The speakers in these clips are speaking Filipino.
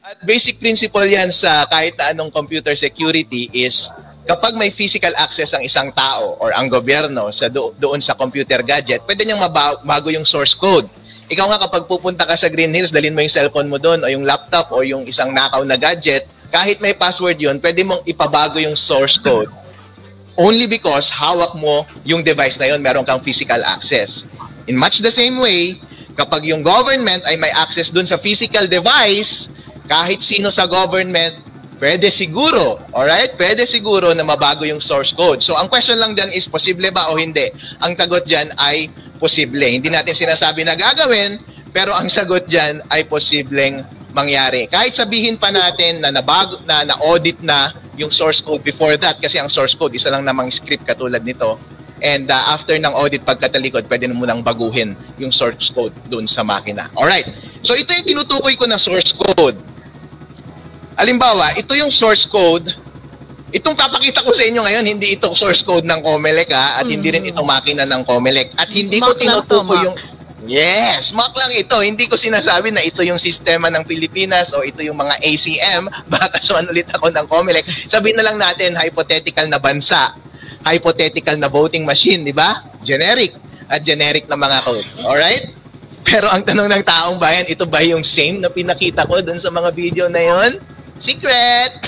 At basic principle yan sa kahit na anong computer security is kapag may physical access ang isang tao or ang gobyerno sa doon sa computer gadget, pwede niyang mabago yung source code. Ikaw nga kapag pupunta ka sa Green Hills, dalhin mo yung cellphone mo doon o yung laptop o yung isang nakaw na gadget, kahit may password yun, pwede mong ipabago yung source code. Only because hawak mo yung device na yun, meron kang physical access. In much the same way, kapag yung government ay may access dun sa physical device, kahit sino sa government, pwede siguro, alright? Pwede siguro na mabago yung source code. So, ang question lang dyan is, posible ba o hindi? Ang sagot dyan ay posible. Hindi natin sinasabi na gagawin, pero ang sagot dyan ay posibleng mangyari. Kahit sabihin pa natin na na-audit na yung source code before that, kasi ang source code, isa lang namang script katulad nito. And after ng audit pagkatalikod, pwede na munang baguhin yung source code dun sa makina. Alright. So, ito yung tinutukoy ko na source code. Halimbawa, ito yung source code. Itong papakita ko sa inyo ngayon, hindi ito source code ng Comelec at hindi rin ito makina ng Comelec. At hindi ko tinutukoy yung... Yes, Mac lang ito. Hindi ko sinasabi na ito yung sistema ng Pilipinas o ito yung mga ACM. Baka kasuhan ulit ako ng Comelec. Sabihin na lang natin, hypothetical na bansa. Hypothetical na voting machine, di ba? Generic. At generic na mga code. Alright? Pero ang tanong ng taong bayan, ito ba yung same na pinakita ko dun sa mga video na yon? Secret!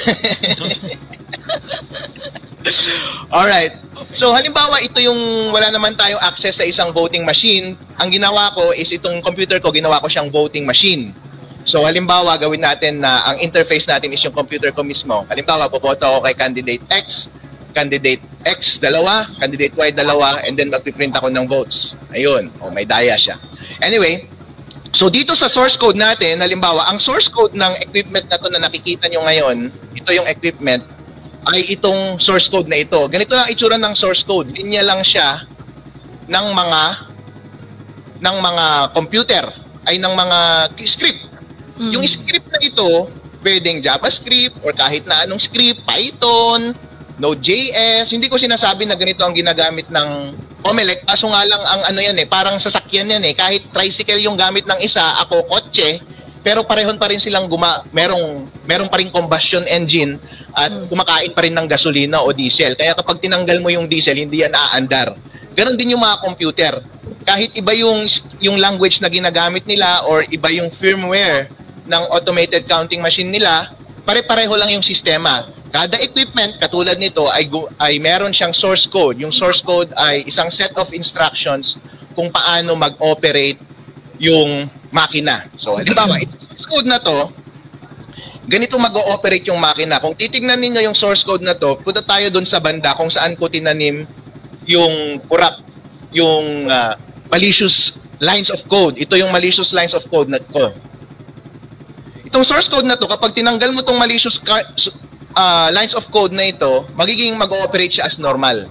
Alright. So, halimbawa, ito yung wala naman tayong access sa isang voting machine. Ang ginawa ko is itong computer ko, ginawa ko siyang voting machine. So, halimbawa, gawin natin na ang interface natin is yung computer ko mismo. Halimbawa, boboto ako kay candidate X, candidate X, dalawa, candidate Y, dalawa, and then magpiprint ako ng votes. Ayun. O, may daya siya. Anyway, so dito sa source code natin, halimbawa, ang source code ng equipment na to na nakikita nyo ngayon, ito yung equipment, ay itong source code na ito. Ganito lang itsura ng source code. Linya lang siya ng mga computer, ay ng mga script. Yung script na ito, pwedeng JavaScript or kahit na anong script, Python, Node.js. Hindi ko sinasabi na ganito ang ginagamit ng Comelec. Kaso nga lang ang ano yan parang sasakyan yan Kahit tricycle yung gamit ng isa, ako kotse, pero parehon pa rin silang merong pa rin combustion engine at kumakain pa rin ng gasolina o diesel. Kaya kapag tinanggal mo yung diesel, hindi yan aandar. Ganon din yung mga computer. Kahit iba yung language na ginagamit nila or iba yung firmware ng automated counting machine nila, pare-pareho lang yung sistema. Kada equipment, katulad nito, ay meron siyang source code. Yung source code ay isang set of instructions kung paano mag-operate yung makina. So, halimbawa, itong source code na to, ganito mag-ooperate yung makina. Kung titignan ninyo yung source code na to, punta tayo dun sa banda kung saan ko tinanim yung corrupt, yung malicious lines of code. Ito yung malicious lines of code na ko. Itong source code na to, kapag tinanggal mo tong malicious lines of code na ito, magiging mag-ooperate siya as normal.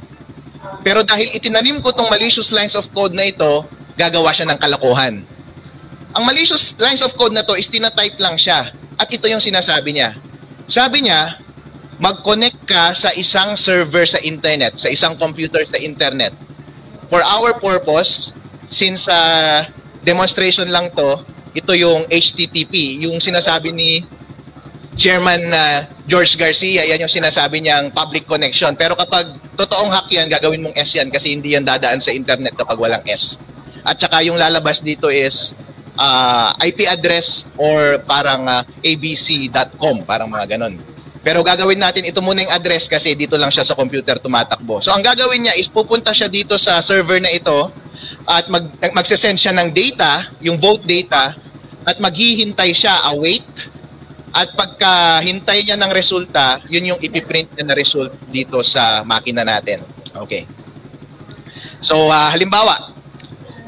Pero dahil itinanim ko tong malicious lines of code na ito, gagawa siya ng kalokohan. Ang malicious lines of code na to is tina-type lang siya. At ito yung sinasabi niya. Sabi niya, mag-connect ka sa isang server sa internet, sa isang computer sa internet. For our purpose, since demonstration lang to, ito yung HTTP, yung sinasabi ni Chairman George Garcia, yan yung sinasabi niyang public connection. Pero kapag totoong hack yan, gagawin mong S yan kasi hindi yan dadaan sa internet kapag walang S. At saka yung lalabas dito is IP address or parang abc.com, parang mga ganon. Pero gagawin natin, ito muna yung address kasi dito lang siya sa computer tumatakbo. So ang gagawin niya is pupunta siya dito sa server na ito at magsesend siya ng data, yung vote data, at maghihintay siya, await. At pagka-hintay niya ng resulta, yun yung ipiprint niya na result dito sa makina natin. Okay. So, halimbawa,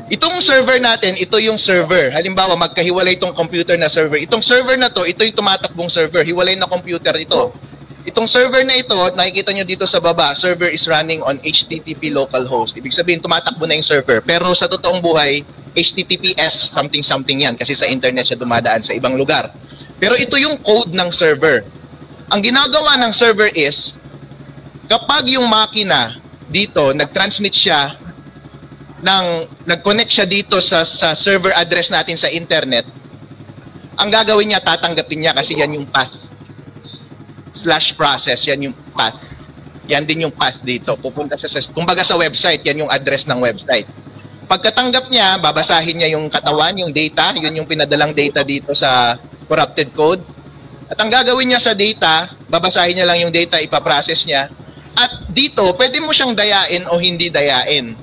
itong server natin, ito yung server. Halimbawa, magkahiwalay itong computer na server. Itong server na to, ito yung tumatakbong server. Hiwalay na computer ito. Itong server na ito, nakikita nyo dito sa baba, server is running on HTTP localhost. Ibig sabihin, tumatakbo na yung server. Pero sa totoong buhay, HTTPS something yan kasi sa internet siya dumadaan sa ibang lugar. Pero ito yung code ng server. Ang ginagawa ng server is, kapag yung makina dito, nag-transmit siya, nag-connect siya dito sa server address natin sa internet, ang gagawin niya, tatanggapin niya kasi yan yung path. /process, yan yung path. Yan din yung path dito. Pupunta siya kumbaga sa website, yan yung address ng website. Pagkatanggap niya, babasahin niya yung katawan, yung data, yun yung pinadalang data dito sa corrupted code. At ang gagawin niya sa data, babasahin niya lang yung data, ipaprocess niya. At dito, pwede mo siyang dayain o hindi dayain.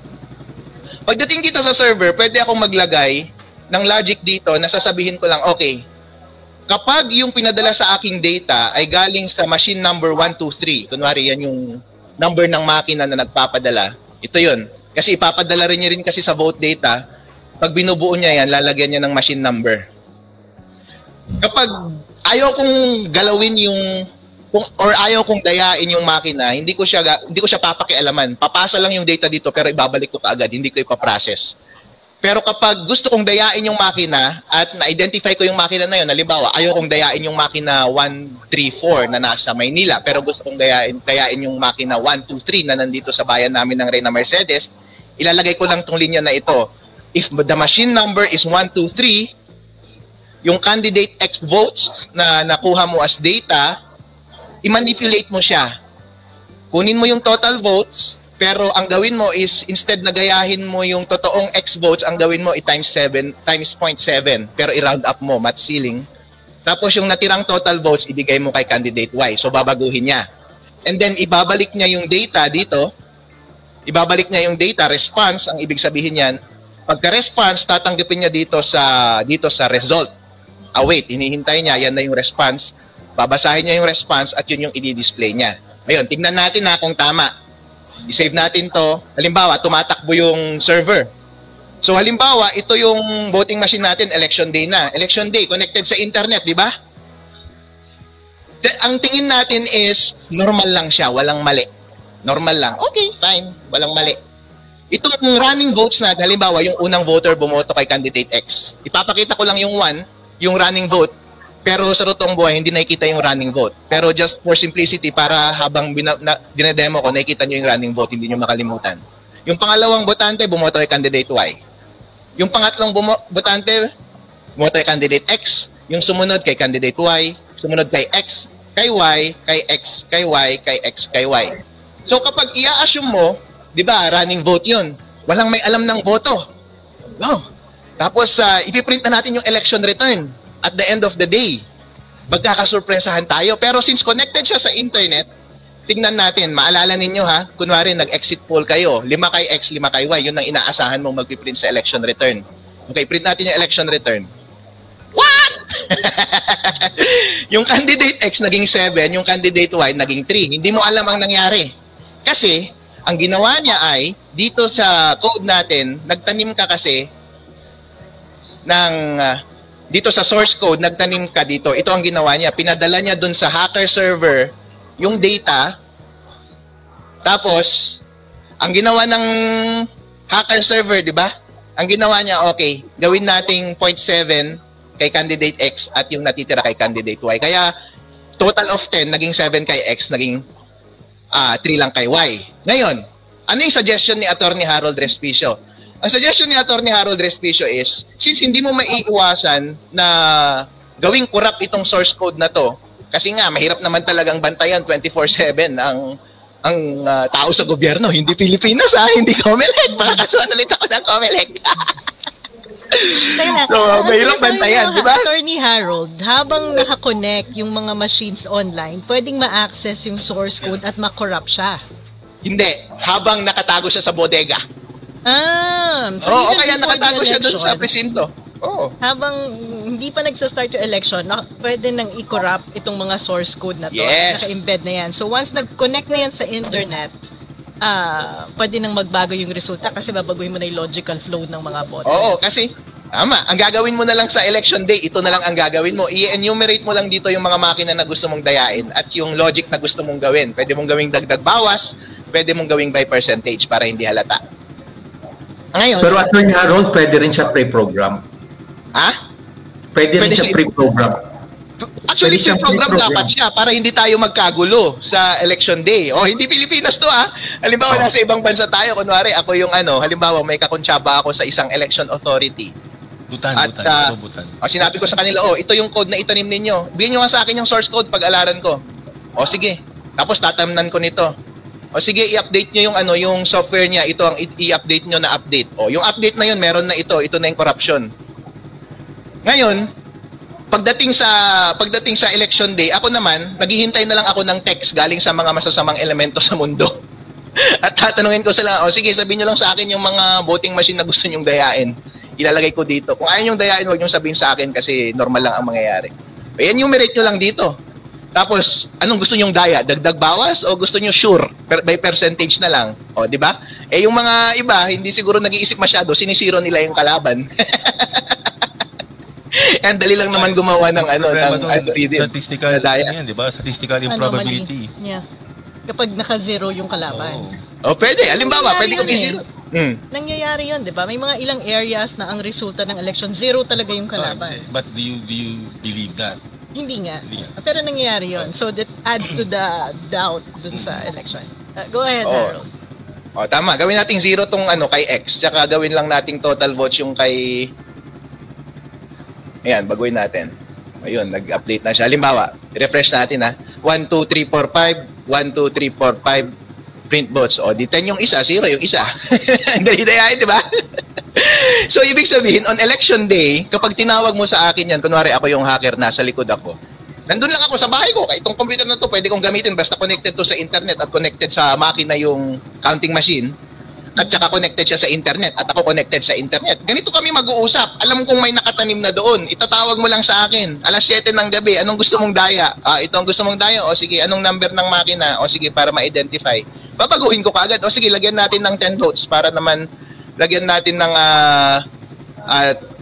Pagdating dito sa server, pwede akong maglagay ng logic dito na sasabihin ko lang, okay, kapag yung pinadala sa aking data ay galing sa machine number 123, kunwari yan yung number ng makina na nagpapadala, ito yun. Kasi ipapadala rin niya rin kasi sa vote data, pag binubuo niya yan, lalagyan niya ng machine number. Kapag ayaw kong galawin yung, or ayaw kong dayain yung makina, hindi ko siya papakialaman. Papasa lang yung data dito pero ibabalik ko kaagad, hindi ko ipaprocess. Pero kapag gusto kong dayain yung makina at na-identify ko yung makina na yun, halimbawa, ayaw kong dayain yung makina 134 na nasa Maynila, pero gusto kong dayain yung makina 123 na nandito sa bayan namin ng Reyna Mercedes, ilalagay ko lang tong linya na ito. If the machine number is 123, yung candidate X votes na nakuha mo as data, i-manipulate mo siya. Kunin mo yung total votes, pero ang gawin mo is, instead na gayahin mo yung totoong X votes, ang gawin mo times 0.7, pero i-round up mo, math ceiling. Tapos yung natirang total votes, ibigay mo kay candidate Y. So babaguhin niya. And then ibabalik niya yung data dito. Ibabalik niya yung data, response, ang ibig sabihin niyan. Pagka-response, tatanggapin niya dito sa result. Wait, hinihintay niya, yan na yung response. Babasahin niya yung response at yun yung i-display niya. Ngayon, tignan natin na kung tama. I-save natin to. Halimbawa, tumatakbo yung server. So halimbawa, ito yung voting machine natin, election day na. Election day, connected sa internet, di ba? Ang tingin natin is, normal lang siya, walang mali. Normal lang. Okay, fine, walang mali. Itong running votes na, halimbawa, yung unang voter bumoto kay candidate X. Ipapakita ko lang yung 1, yung running vote. Pero sa totoong buhay, hindi nakikita yung running vote. Pero just for simplicity, para habang dinedemo ko, nakikita nyo yung running vote, hindi nyo makalimutan. Yung pangalawang botante, bumoto kay candidate Y. Yung pangatlong botante, bumoto kay candidate X. Yung sumunod kay candidate Y. Sumunod kay X, kay Y, kay X, kay Y, kay X, kay Y. So kapag i-assume mo, di ba, running vote yun. Walang may alam ng boto. No. Tapos, ipiprint na natin yung election return. At the end of the day, magkakasurpresahan tayo. Pero since connected siya sa internet, tingnan natin, maalala ninyo ha, kunwari nag-exit poll kayo, 5 kay X, 5 kay Y, yun ang inaasahan mong magpiprint sa election return. Okay, print natin yung election return. What? Yung candidate X naging 7, yung candidate Y naging 3. Hindi mo alam ang nangyari. Kasi, ang ginawa niya ay, dito sa code natin, nagtanim ka kasi ng... dito sa source code, nagtanim ka dito. Ito ang ginawa niya. Pinadala niya dun sa hacker server yung data. Tapos, ang ginawa ng hacker server, di ba? Ang ginawa niya, okay, gawin nating 0.7 kay candidate X at yung natitira kay candidate Y. Kaya, total of 10, naging 7 kay X, naging 3 lang kay Y. Ngayon, ano yung suggestion ni Attorney Harold Respicio? Ang suggestion ni Attorney Harold Respicio is, since hindi mo maiiwasan na gawing corrupt itong source code na to, kasi nga, mahirap naman talagang bantayan 24/7 ang tao sa gobyerno. Hindi Pilipinas hindi COMELEC. Makakasuhan ulit ako ng COMELEC. So, mahirap bantayan, di ba? Attorney Harold, habang nakakonect yung mga machines online, pwedeng ma-access yung source code at ma-corrupt siya. Hindi. Habang nakatago siya sa bodega. So kaya nakatago siya doon sa presinto. Habang hindi pa nagsa-start yung election, pwede nang i-corrupt itong mga source code na to. Yes. Naka-embed na yan. So once nag-connect na yan sa internet, pwede nang magbago yung resulta kasi babaguhin mo na yung logical flow ng mga boto. Oo, kasi tama. Ang gagawin mo na lang sa election day, ito na lang ang gagawin mo. I-enumerate mo lang dito yung mga makina na gusto mong dayain at yung logic na gusto mong gawin. Pwede mong gawing dagdag bawas, pwede mong gawing by percentage para hindi halata. Ngayon, pero Attorney Harold, pwede rin siya pre-program. Pwede rin siya pre-program. Actually, pre-program dapat siya para hindi tayo magkagulo sa election day. Hindi Pilipinas to Halimbawa, nasa ibang bansa tayo. Kunwari, ako yung halimbawa, may kakuntsaba ako sa isang election authority. Sinabi ko sa kanila, ito yung code na itanim ninyo. Bigyan nyo nga sa akin yung source code pag-alaran ko. Sige. Tapos tatamnan ko nito. Sige, i-update nyo yung software niya. Ito ang i-update nyo na update. Yung update na yun, meron na ito. Ito na yung corruption. Ngayon, pagdating sa election day, ako naman, naghihintay na lang ako ng text galing sa mga masasamang elemento sa mundo. At tatanungin ko sila, sige, sabihin nyo lang sa akin yung mga voting machine na gusto nyong dayain. Ilalagay ko dito. Kung ayaw nyong dayain, huwag nyong sabihin sa akin kasi normal lang ang mangyayari. Ayan yung merit nyo lang dito. Tapos, anong gusto nyong daya? Dagdag bawas o gusto nyo sure? By percentage na lang. Di ba? Yung mga iba, hindi siguro nag-iisip masyado, sinisiro nila yung kalaban. Yan, dali lang naman gumawa ng statistical yan, di ba? Statistical improbability. Yeah. Kapag naka-zero yung kalaban. Pwede. Halimbawa, pwede kong i-zero. Nangyayari yun, di ba? May mga ilang areas na ang resulta ng election, zero talaga yung kalaban. But do you believe that? Hindi nga. Pero nangyayari yun. So that adds to the doubt dun sa election. Go ahead, Harold. Tama. Gawin nating zero tong kay X. Tsaka gawin lang nating total votes yung kay... Ayan, baguhin natin. Ayun, nag-update na siya. Halimbawa, refresh natin 1, 2, 3, 4, 5. 1, 2, 3, 4, 5. Print votes. Di 10 yung isa, 0 yung isa. Dali-dayain, di ba? So, ibig sabihin, on election day, kapag tinawag mo sa akin yan, kunwari ako yung hacker, nasa likod ako, nandun lang ako sa bahay ko, itong computer na to, pwede kong gamitin, basta connected to sa internet at connected sa makina yung counting machine, at saka connected siya sa internet, at ako connected sa internet. Ganito kami mag-uusap. Alam kong may nakatanim na doon. Itatawag mo lang sa akin. Alas 7 ng gabi, anong gusto mong daya? Ito ang gusto mong daya? Sige, anong number ng makina? Sige, para ma-identify. Babaguhin ko kaagad. Sige, lagyan natin ng 10 votes para naman lagyan natin ng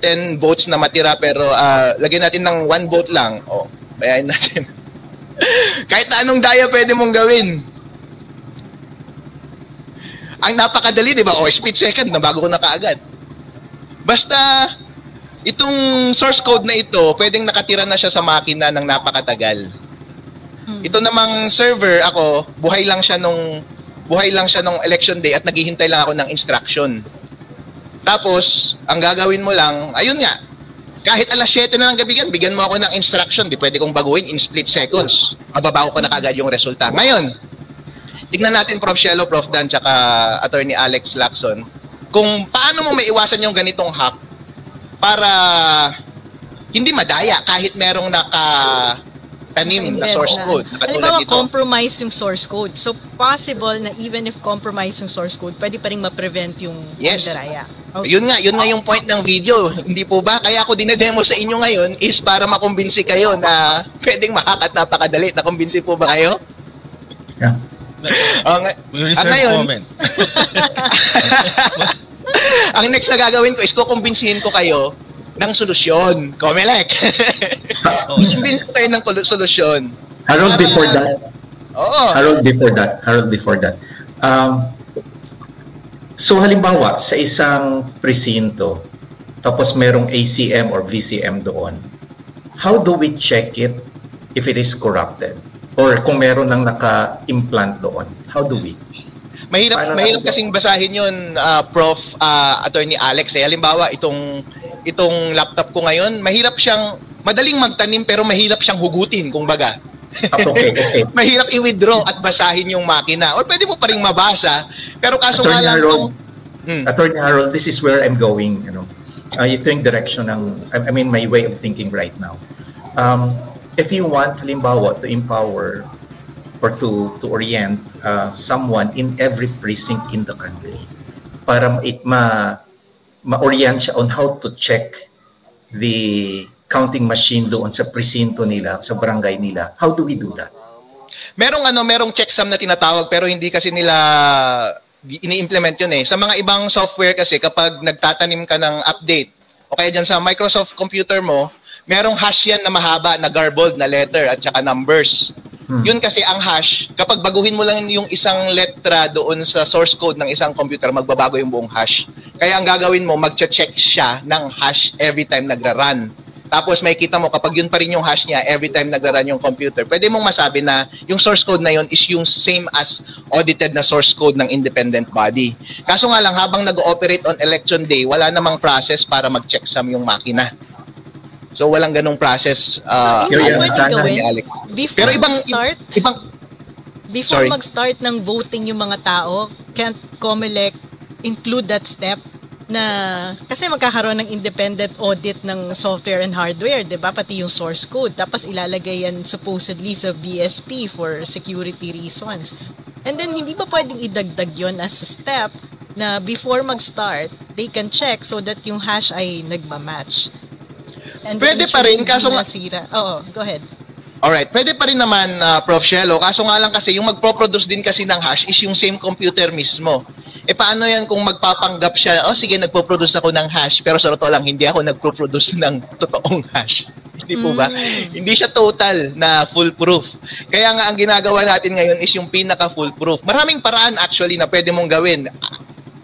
10 votes na matira pero lagyan natin ng 1 vote lang. Bayain natin. Kahit na anong daya pwede mong gawin. Ang napakadali, di ba? Split second na bago ko na kaagad. Basta itong source code na ito, pwedeng nakatira na siya sa makina ng napakatagal. Ito namang server ako, buhay lang siya nung election day at naghihintay lang ako ng instruction. Tapos, ang gagawin mo lang, ayun nga, kahit alas 7 na ng gabi yan, bigyan mo ako ng instruction, di pwede kong baguhin in split seconds. Mababago ko na kagad yung resulta. Ngayon, tignan natin Prof. Shelo, Prof. Dan, tsaka Attorney Alex Lacson, kung paano mo maiwasan yung ganitong hack para hindi madaya kahit merong nakatanim na source code. Halimbawa, compromise yung source code. So, possible na even if compromise yung source code, pwede pa rin ma-prevent yung daraya. Okay. Yun nga yung point ng video. Hindi po ba? Kaya ako dinedemo sa inyo ngayon is para makumbinsi kayo na pwedeng mahack at napakadali. Nakumbinsi po ba kayo? Yeah. Ngayon, ang next na gagawin ko is kukumbinsihin ko kayo ng solusyon. Comelec. Kukumbinsihin ko kayo ng solusyon. Harold, before that. So halimbawa, sa isang presinto, tapos merong ACM or VCM doon, how do we check it if it is corrupted? Or kung meron nang naka-implant doon, how do we? Mahirap kasing basahin yun, Prof. Attorney Alex. Halimbawa, itong laptop ko ngayon, madaling magtanim pero mahirap siyang hugutin, kumbaga. Okay. Mahirap i-withdraw at basahin yung makina. Or pwede mo pa ring mabasa, pero kaso Attorney nga lang Harold, Attorney Harold, this is where I'm going. Ito yung direction my way of thinking right now. If you want, halimbawa, to empower or to orient someone in every precinct in the country para ma-orient siya on how to check the counting machine doon sa presinto nila, sa barangay nila, how do we do that? Merong checksum na tinatawag pero hindi kasi nila ini-implement yun . Sa mga ibang software kasi kapag nagtatanim ka ng update o kaya dyan sa Microsoft computer mo, merong hash yan na mahaba na garbled na letter at saka numbers. Yun kasi ang hash, kapag baguhin mo lang yung isang letra doon sa source code ng isang computer, magbabago yung buong hash. Kaya ang gagawin mo, magche-check siya ng hash every time nagra-run. tapos may kita mo kapag yun pa rin yung hash niya every time nagra-run yung computer, pwede mong masabi na yung source code na yun is yung same as audited na source code ng independent body. Kaso nga lang, habang nag-ooperate on election day, wala namang process para mag-checksum yung makina. So walang ganung process. Alex. Before Sorry. mag-start ng voting yung mga tao, can't COMELEC include that step na kasi magkakaroon ng independent audit ng software and hardware, 'di ba? Pati yung source code. Tapos ilalagay yan supposedly sa BSP for security reasons. And then hindi ba pwedeng idagdag yon as a step na before mag-start, they can check so that yung hash ay nagma-match. And pwede pa rin kaso Oo, go ahead. Alright, pwede pa rin naman, Prof. Shelo. Kaso nga lang kasi, yung magpo-produce din kasi ng hash is yung same computer mismo. Paano yan kung magpapanggap siya, sige, nagpo-produce ako ng hash, pero sa totoo lang, hindi ako nagpo-produce ng totoong hash. Hindi po ba? Hindi siya total na foolproof. Kaya nga, ang ginagawa natin ngayon is yung pinaka-foolproof. Maraming paraan actually na pwede mong gawin.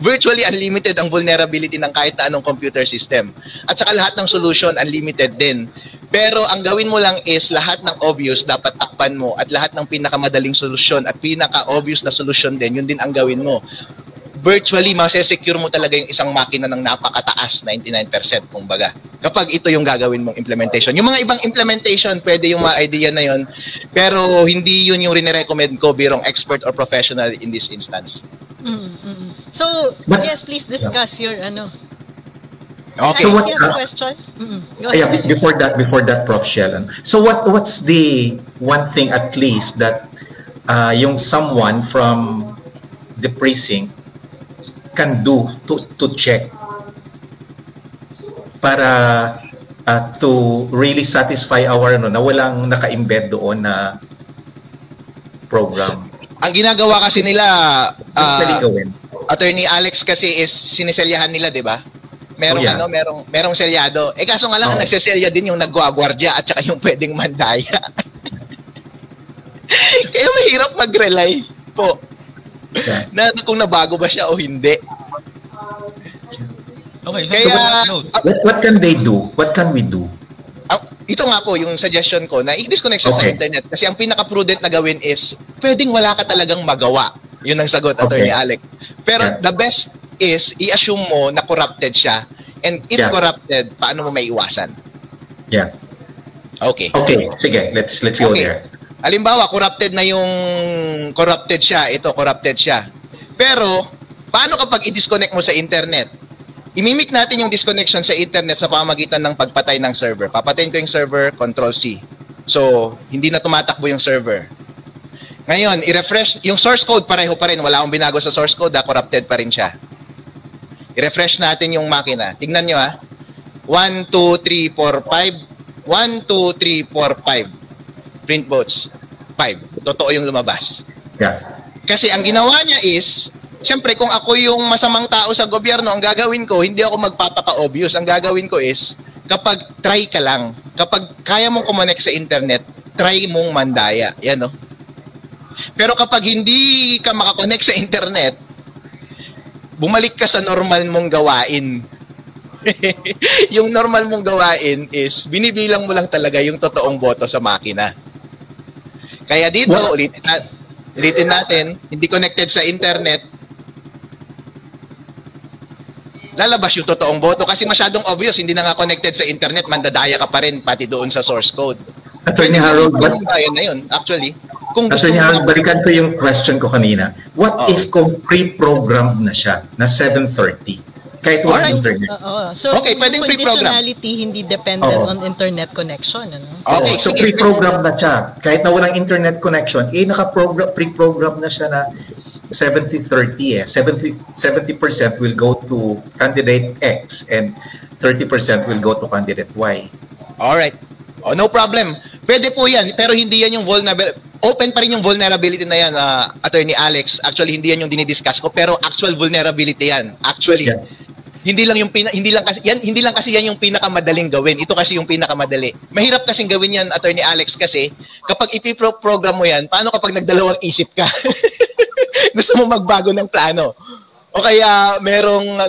Virtually unlimited ang vulnerability ng kahit na anong computer system. At saka lahat ng solution, unlimited din. Pero ang gawin mo lang is lahat ng obvious dapat takpan mo at lahat ng pinakamadaling solusyon at pinaka-obvious na solusyon din, yun din ang gawin mo. Virtually, masesecure mo talaga yung isang makina ng napakataas, 99% kumbaga. Kapag ito yung gagawin mong implementation. Yung mga ibang implementation, pwede yung mga idea na yun, pero hindi yun yung rin-recommend ko birong expert or professional in this instance. So, yes, please discuss your Okay. So what? Question? Go ahead. Yeah, before that, Prof. Sheldon. So what's the one thing at least that yung someone from the precinct can do to check para to really satisfy our na walang naka-embed doon na program? Ang ginagawa kasi nila, Gawin. Attorney Alex kasi is siniselyahan nila, 'di ba? Merong merong selyado. Kaso nga lang nagseselya din yung nagwagwardya at saka yung pwedeng mandaya. Kaya mahirap mag-rely po. Na kung nabago ba siya o hindi. Okay, so what can they do? What can we do? Ito nga po yung suggestion ko na i-disconnect siya sa internet kasi ang pinaka-prudent na gawin is pwedeng wala ka talagang magawa. Yun ang sagot, Attorney Alec. Pero the best is i-assume mo na corrupted siya, and if corrupted, paano mo maiiwasan? Yeah. Okay. Okay, sige, let's go there. Halimbawa, corrupted siya, corrupted siya. Pero paano kapag i-disconnect mo sa internet? Imimik natin yung disconnection sa internet sa pamamagitan ng pagpatay ng server. Papatayin ko yung server, Control-C. So, hindi na tumatakbo yung server. Ngayon, i-refresh, yung source code pareho pa rin. Wala akong binago sa source code, corrupted pa rin siya. I-refresh natin yung makina. Tingnan nyo 1, 2, 3, 4, 5. 1, 2, 3, 4, 5. Print votes. 5. Totoo yung lumabas. Yeah. Kasi ang ginawa niya is, siyempre kung ako yung masamang tao sa gobyerno, ang gagawin ko, hindi ako magpapaka-obvious. Ang gagawin ko is, kapag try ka lang, kapag kaya mong kumonek sa internet, try mong mandaya. Yan Pero kapag hindi ka makakonek sa internet, bumalik ka sa normal mong gawain. Yung normal mong gawain is binibilang mo lang talaga yung totoong boto sa makina. Kaya dito, ulitin natin, hindi connected sa internet, lalabas yung totoong boto kasi masyadong obvious, hindi na nga connected sa internet, mandadaya ka pa rin pati doon sa source code. Attorney Harold, na yun, actually. Kung Attorney Harold, balikan ko yung question ko kanina. What if kung pre-programmed na siya na 7:30? Kahit walang internet. So, okay, pwedeng pre-program. Conditionality hindi dependent on internet connection. Okay, so pre-programmed na siya. Kahit na walang internet connection, pre-programmed na siya na 70-30 70% will go to candidate X and 30% will go to candidate Y. Alright. No problem. Pwede po yan, pero hindi yan yung open pa rin yung vulnerability na yan, Attorney Alex. Actually, hindi yan yung dinidiscuss ko, pero actual vulnerability yan. Actually, hindi lang kasi yan yung pinakamadaling gawin. Ito kasi yung pinakamadali. Mahirap kasing gawin yan, Attorney Alex, kasi kapag ipiprogram mo yan, paano kapag nagdalawang isip ka? Gusto mong magbago ng plano. O kaya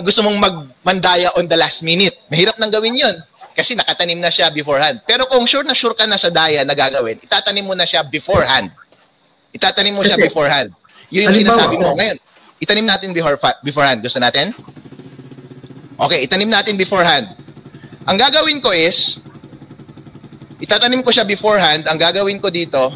gusto mong magmandaya on the last minute. Mahirap nang gawin yun. kasi nakatanim na siya beforehand. Pero kung sure ka na sa daya na gagawin, itatanim mo na siya beforehand. Itatanim mo siya beforehand. Yun yung sinasabi ko. Ngayon, itanim natin beforehand. Gusto natin? Okay, itanim natin beforehand. Ang gagawin ko is, itatanim ko siya beforehand. Ang gagawin ko dito,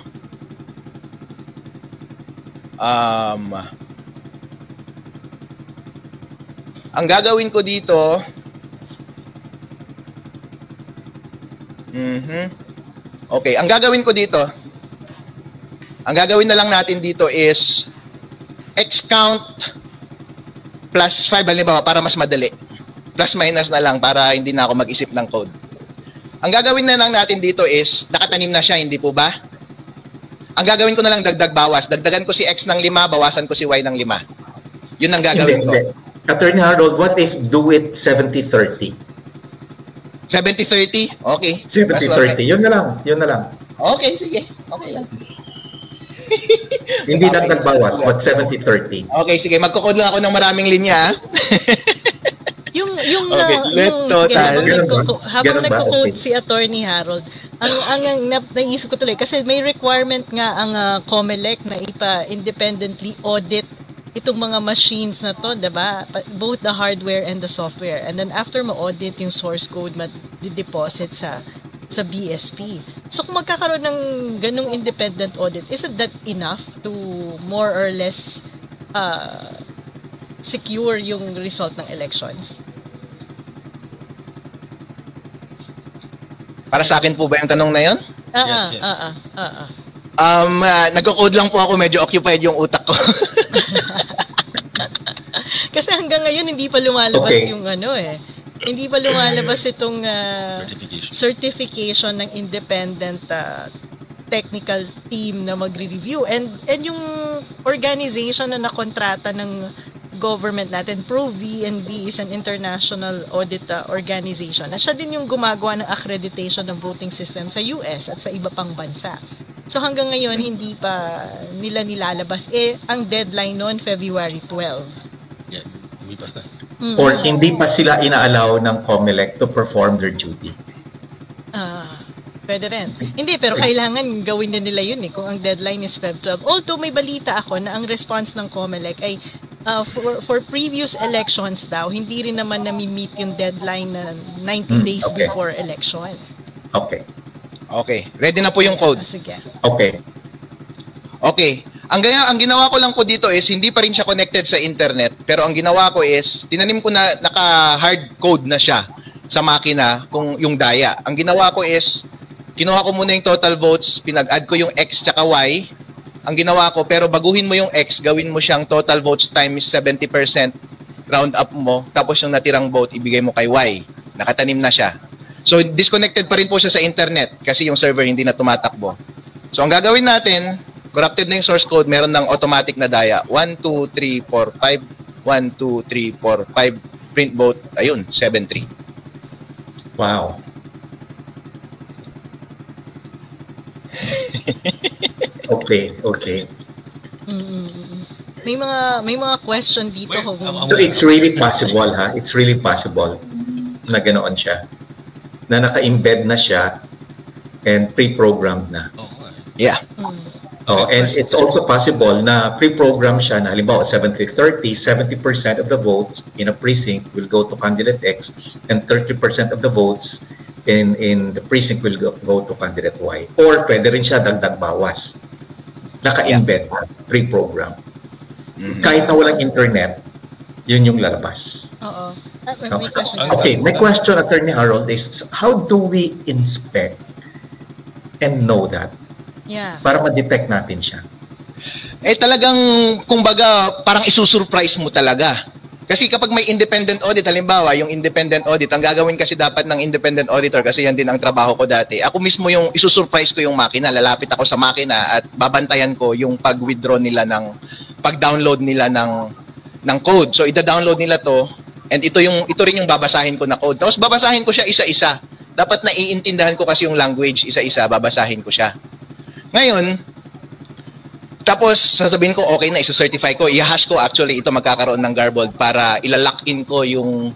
okay, ang gagawin na lang natin dito is X count plus 5, halimbawa, para mas madali. Plus minus na lang para hindi na ako mag-isip ng code. Ang gagawin na lang natin dito is, nakatanim na siya, hindi po ba? Ang gagawin ko na lang dagdag bawas. Dagdagan ko si X ng 5, bawasan ko si Y ng 5. Yun ang gagawin ko. Attorney Harold, what if do it 70-30? 70-30? Okay. 70-30. Yun na lang. Okay, sige. Okay lang. Hindi dagdag bawas, but 70-30. Okay, sige. Magkukode lang ako ng maraming linya. Habang nagko-code si Attorney Harold, ang naisip ko tuloy, kasi may requirement nga ang COMELEC na independently audit itong mga machines na to, diba? Both the hardware and the software. And then after ma-audit yung source code, ma-deposit sa BSP. So kung magkakaroon ng ganung independent audit, isn't that enough to more or less secure yung result ng elections? Para sa akin po ba yung tanong na yun? Yes. Nagko-code lang po ako, medyo occupied yung utak ko. Kasi hanggang ngayon hindi pa lumalabas yung hindi pa lumalabas itong certification ng independent technical team na magre-review. And yung organization na nakontrata ng government natin, ProVNV, is an international audit organization. At siya din yung gumagawa ng accreditation ng voting system sa US at sa iba pang bansa. So hanggang ngayon, hindi pa nila nilalabas. Ang deadline noon, February 12. Yeah, lumipas na. Or hindi pa sila inaalaw ng COMELEC to perform their duty. Pwede rin. Hindi, pero kailangan gawin na nila yun kung ang deadline is Feb 12. Although may balita ako na ang response ng COMELEC ay for previous elections daw, hindi rin naman nami-meet yung deadline na 90 days before election. Okay. Ready na po yung code. Sige. Okay. Ang ginawa ko lang po dito is, hindi pa rin siya connected sa internet, pero ang ginawa ko is, tinanim ko na naka-hard code na siya sa makina kung yung daya. Ang ginawa ko is, kinuha ko muna yung total votes, pinag-add ko yung X tsaka Y. Ang ginawa ko, pero baguhin mo yung X, gawin mo siyang total votes times 70%, round up mo, tapos yung natirang vote, ibigay mo kay Y. Nakatanim na siya. So, disconnected pa rin po siya sa internet kasi yung server hindi na tumatakbo. So, ang gagawin natin, corrupted na yung source code, meron ng automatic na daya. 1, 2, 3, 4, 5. 1, 2, 3, 4, 5. Print vote. Ayun, 7-3. Wow. Okay. May mga question dito. So it's really possible, It's really possible na ganoon siya. Na naka-embed na siya and pre-programmed na. Yeah. And it's also possible na pre-programmed siya na halimbawa 70-30, 70% of the votes in a precinct will go to candidate X and 30% of the votes in the precinct will go to candidate Y. Or pwede rin siya dagdag bawas. Naka-embed, pre-program. Kahit na walang internet, yun yung lalabas. Oo. My question, Attorney Harold, is how do we inspect and know that? Yeah. Para ma-detect natin siya. Talagang, kumbaga, parang isusurprise mo talaga. Kasi kapag may independent audit, halimbawa, yung independent audit, ang gagawin kasi dapat ng independent auditor, kasi yan din ang trabaho ko dati. Ako mismo yung isusurprise ko yung makina, lalapit ako sa makina at babantayan ko yung pag-withdraw nila pag-download nila ng code. So, ida-download nila to, and ito rin yung babasahin ko na code. Tapos babasahin ko siya isa-isa. Dapat naiintindihan ko kasi yung language, isa-isa, babasahin ko siya. Ngayon, tapos sasabihin ko, okay na, isa-certify ko, i-hash ko, actually, ito magkakaroon ng garbled para ilalock in ko yung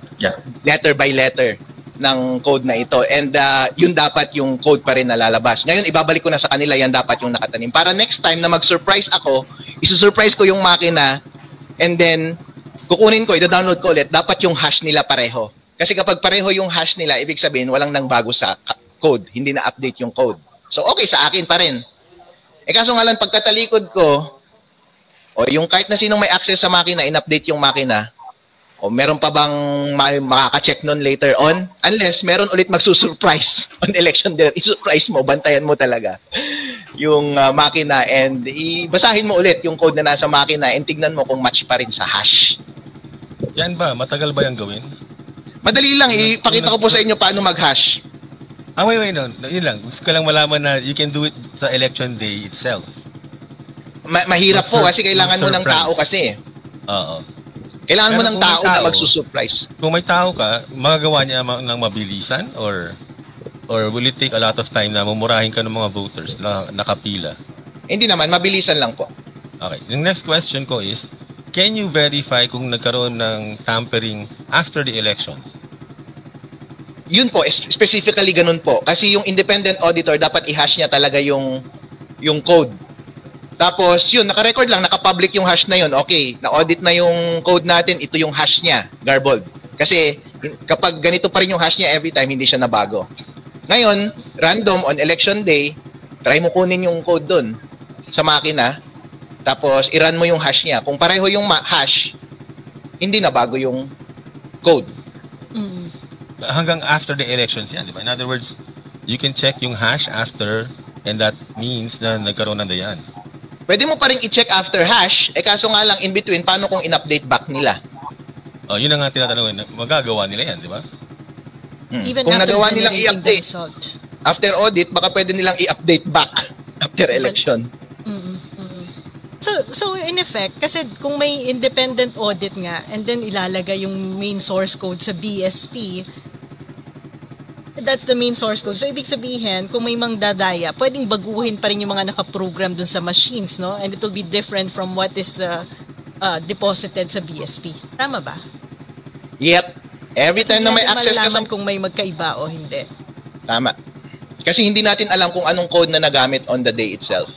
letter by letter ng code na ito. And yun dapat yung code pa rin na lalabas. Ngayon, ibabalik ko na sa kanila, yan dapat yung nakatanim. Para next time na mag-surprise ako, isusurprise ko yung makina and then kukunin ko, i-download ko ulit, dapat yung hash nila pareho. Kasi kapag pareho yung hash nila, ibig sabihin, walang nang bago sa code. Hindi na-update yung code. So, okay, sa akin pa rin. Kaso nga lang, pagkatalikod ko, yung kahit na sinong may access sa makina, in-update yung makina, meron pa bang makaka-check nun later on? Unless meron ulit magsusurprise on election day. I-surprise mo, bantayan mo talaga yung makina and basahin mo ulit yung code na nasa makina and tignan mo kung match pa rin sa hash. Yan ba? Matagal ba yung gawin? Madali lang. Ipakita ko po sa inyo paano mag-hash. Wait. No. Yun lang. Gusto ko lang malaman na you can do it sa election day itself. Mahirap po kasi kailangan mo ng tao kasi. Oo. Kailangan mo ng tao na magsusurprise. Kung may tao ka, magagawa niya ng mabilisan or will it take a lot of time na mumurahin ka ng mga voters na nakapila? Hindi naman, mabilisan lang po. Okay. The next question ko is, can you verify kung nagkaroon ng tampering after the elections? Yun po, specifically ganun po. Kasi yung independent auditor, dapat i-hash niya talaga yung code. Tapos, yun, naka-record lang, naka-public yung hash na yun. Okay, na-audit na yung code natin, ito yung hash niya, garbled. Kasi, kapag ganito pa rin yung hash niya every time, hindi siya nabago. Ngayon, random on election day, try mo kunin yung code dun sa makina, tapos i-run mo yung hash niya. Kung pareho yung hash, hindi nabago yung code. Hanggang after the elections yan, di ba? In other words, you can check yung hash after and that means na nagkaroon ng dayan. Pwede mo pa rin i-check after hash, kaso nga lang in between, paano kung in-update back nila? Yun ang nga tinatanong, magagawa nila yan, di ba? Even kung after nagawa nilang generating i-update, the result. after audit, baka pwede nilang i-update back after election. So in effect, kasi kung may independent audit nga, and then ilalagay yung main source code sa BSP, that's the main source code. So, ibig sabihin, kung may mangdadaya, pwedeng baguhin pa rin yung mga nakaprogram dun sa machines, no? And it will be different from what is deposited sa BSP. Tama ba? Yep. Every time na may access ka sa... kung may magkaiba o hindi. Tama. Kasi hindi natin alam kung anong code na nagamit on the day itself.